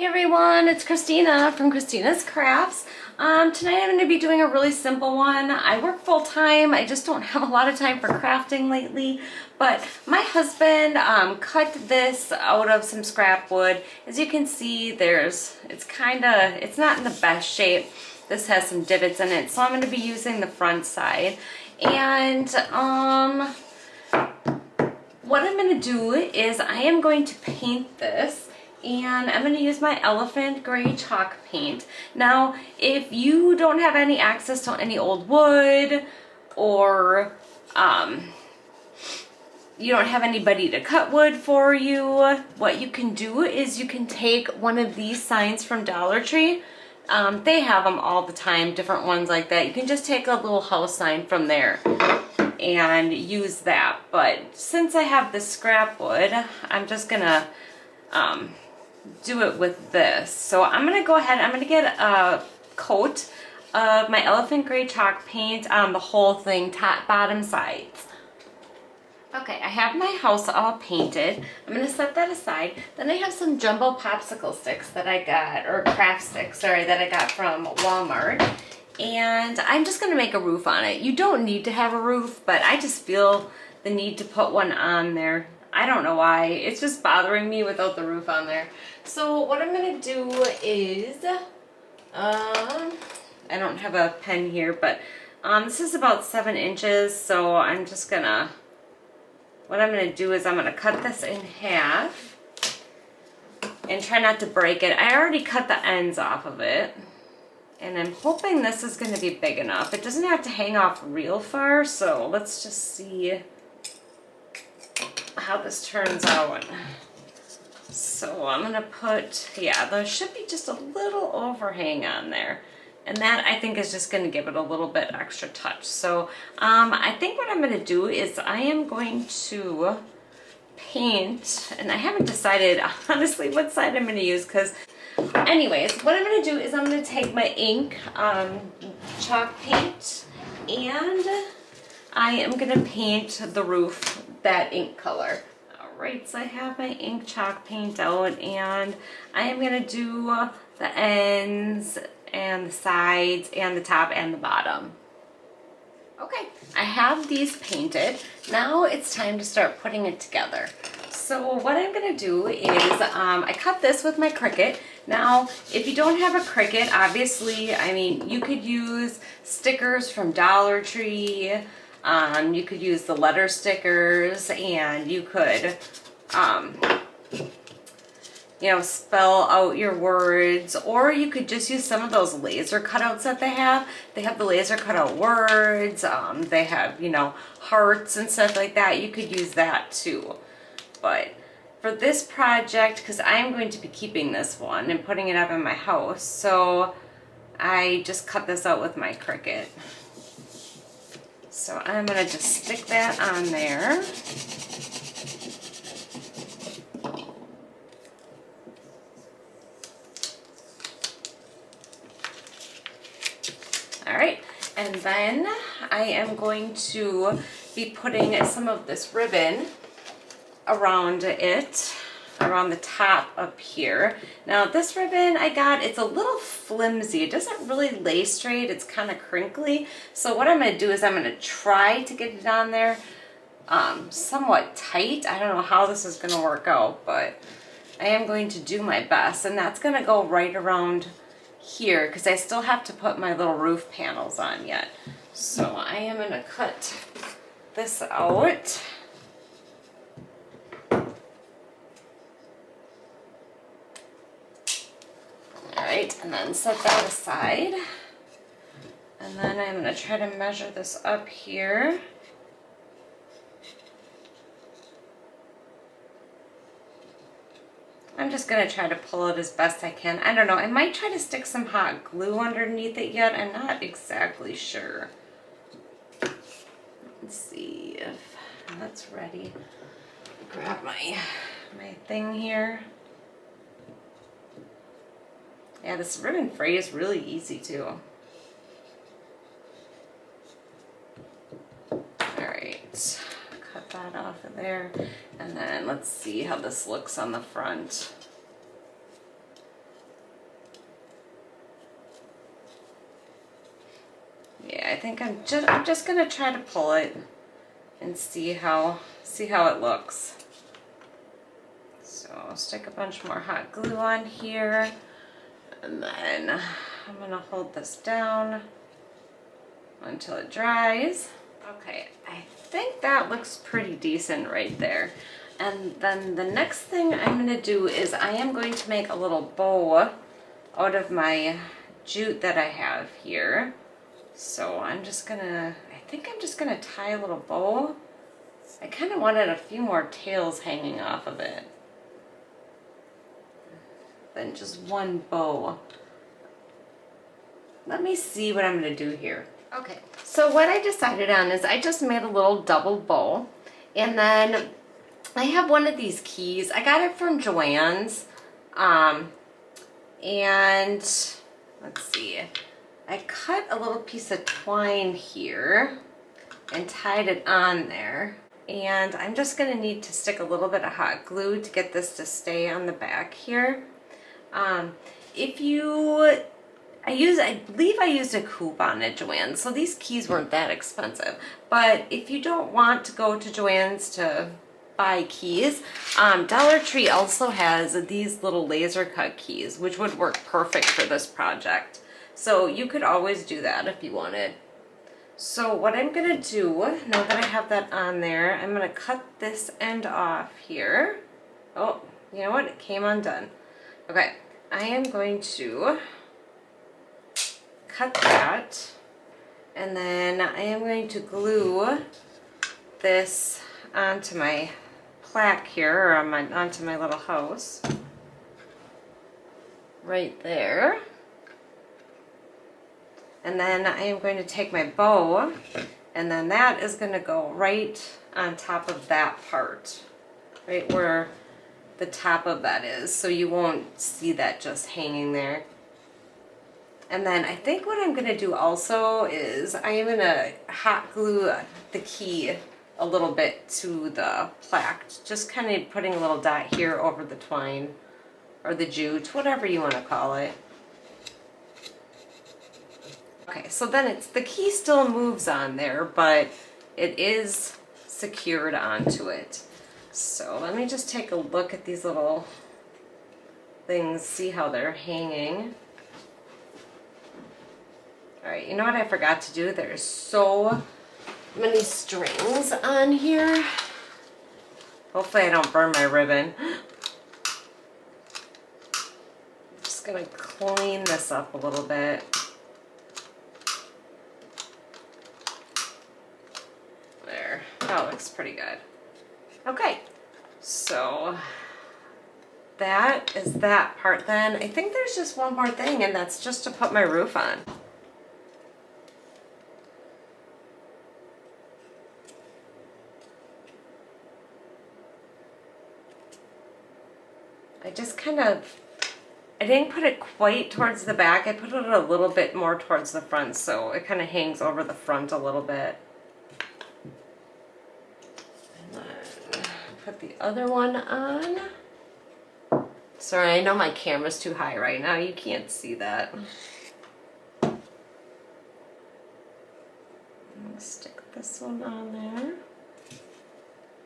Everyone, it's Kristina from Kristina's Krafts. Tonight I'm going to be doing a really simple one. I work full-time. I just don't have a lot of time for crafting lately. But my husband cut this out of some scrap wood. As you can see, it's not in the best shape. This has some divots in it, so I'm going to be using the front side. And what I'm going to do is I am going to paint this. And I'm going to use my elephant gray chalk paint. Now, if you don't have any access to any old wood, or you don't have anybody to cut wood for you, what you can do is you can take one of these signs from Dollar Tree. They have them all the time, different ones like that. You can just take a little house sign from there and use that. But since I have this scrap wood, I'm just going to do it with this. So I'm going to go ahead, I'm going to get a coat of my elephant gray chalk paint on the whole thing, top, bottom, sides. Okay, I have my house all painted. I'm going to set that aside. Then I have some jumbo popsicle sticks that I got, or craft sticks, sorry, that I got from Walmart. And I'm just going to make a roof on it. You don't need to have a roof, but I just feel the need to put one on there. I don't know why. It's just bothering me without the roof on there. So what I'm going to do is, I don't have a pen here, but this is about 7 inches. So I'm just going to, what I'm going to do is I'm going to cut this in half and try not to break it. I already cut the ends off of it. And I'm hoping this is going to be big enough. It doesn't have to hang off real far, so let's just see how this turns out. So I'm gonna put, yeah, there should be just a little overhang on there, and that I think is just gonna give it a little bit extra touch. So I think what I'm gonna do is I am going to paint, and I haven't decided honestly what side I'm gonna use, because anyways, what I'm gonna do is I'm gonna take my ink chalk paint, and I am gonna paint the roof that ink color. Alright, so I have my ink chalk paint out, and I am gonna do the ends and the sides and the top and the bottom. Okay, I have these painted. Now it's time to start putting it together. So what I'm gonna do is I cut this with my Cricut. Now, if you don't have a Cricut, obviously, I mean, you could use stickers from Dollar Tree. You could use the letter stickers, and you could, you know, spell out your words, or you could just use some of those laser cutouts that they have. They have the laser cutout words, they have, you know, hearts and stuff like that. You could use that too. But for this project, because I am going to be keeping this one and putting it up in my house, so I just cut this out with my Cricut. So I'm going to just stick that on there. Alright, and then I am going to be putting some of this ribbon around it, around the top up here. Now this ribbon I got, it's a little flimsy. It doesn't really lay straight. It's kind of crinkly. So what I'm going to do is I'm going to try to get it on there somewhat tight. I don't know how this is going to work out, but I am going to do my best. And that's going to go right around here, because I still have to put my little roof panels on yet. So I am going to cut this out. Alright, and then set that aside. And then I'm going to try to measure this up here. I'm just going to try to pull it as best I can. I don't know, I might try to stick some hot glue underneath it yet. I'm not exactly sure. Let's see if that's ready. Grab my thing here. Yeah, this ribbon fray is really easy too. Alright, cut that off of there. And then let's see how this looks on the front. think I'm just gonna try to pull it and see how it looks. So I'll stick a bunch more hot glue on here, and then I'm gonna hold this down until it dries. Okay, I think that looks pretty decent right there. And then the next thing I'm gonna do is I am going to make a little bow out of my jute that I have here. So I think I'm just gonna tie a little bow. I kind of wanted a few more tails hanging off of it than just one bow. Let me see what I'm gonna do here. Okay, so what I decided on is I just made a little double bow, and then I have one of these keys. I got it from Joann's, and let's see, I cut a little piece of twine here and tied it on there, and I'm just gonna need to stick a little bit of hot glue to get this to stay on the back here. I believe I used a coupon at Joann's, so these keys weren't that expensive. But if you don't want to go to Joann's to buy keys, Dollar Tree also has these little laser cut keys, which would work perfect for this project. So you could always do that if you wanted. So what I'm gonna do, now that I have that on there, I'm gonna cut this end off here. Oh, you know what? It came undone. Okay, I am going to cut that, and then I am going to glue this onto my plaque here, or onto my little house right there. And then I am going to take my bow, and then that is going to go right on top of that part, right where the top of that is, so you won't see that just hanging there. And then I think what I'm going to do also is I am going to hot glue the key a little bit to the plaque, just kind of putting a little dot here over the twine or the jute, whatever you want to call it. Okay, so then the key still moves on there, but it is secured onto it. So let me just take a look at these little things, see how they're hanging. All right, you know what I forgot to do? There's so many strings on here. Hopefully I don't burn my ribbon. I'm just gonna clean this up a little bit. There, that looks pretty good. Okay, so that is that part then. I think there's just one more thing, and that's just to put my roof on. I didn't put it quite towards the back. I put it a little bit more towards the front, so it kind of hangs over the front a little bit. And then put the other one on. Sorry, I know my camera's too high right now. You can't see that. I'm gonna stick this one on there.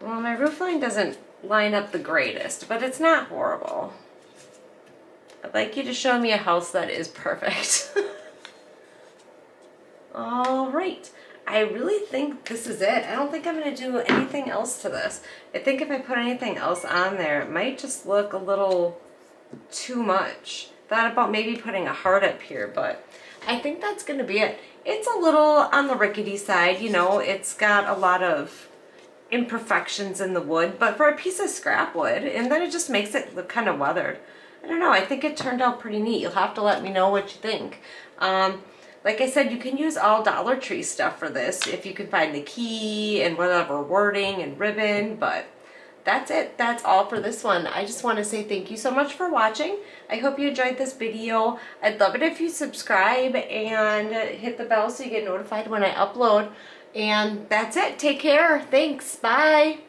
Well, my roof line doesn't line up the greatest, but it's not horrible. I'd like you to show me a house that is perfect. All right, I really think this is it. I don't think I'm gonna do anything else to this. I think if I put anything else on there, it might just look a little too much. Thought about maybe putting a heart up here, but I think that's gonna be it. It's a little on the rickety side, you know, it's got a lot of imperfections in the wood, but for a piece of scrap wood, and then it just makes it look kind of weathered. I don't know, I think it turned out pretty neat. You'll have to let me know what you think. Like I said, you can use all Dollar Tree stuff for this if you can find the key and whatever wording and ribbon, but that's it. That's all for this one. I just want to say thank you so much for watching. I hope you enjoyed this video. I'd love it if you subscribe and hit the bell so you get notified when I upload. And that's it. Take care. Thanks. Bye.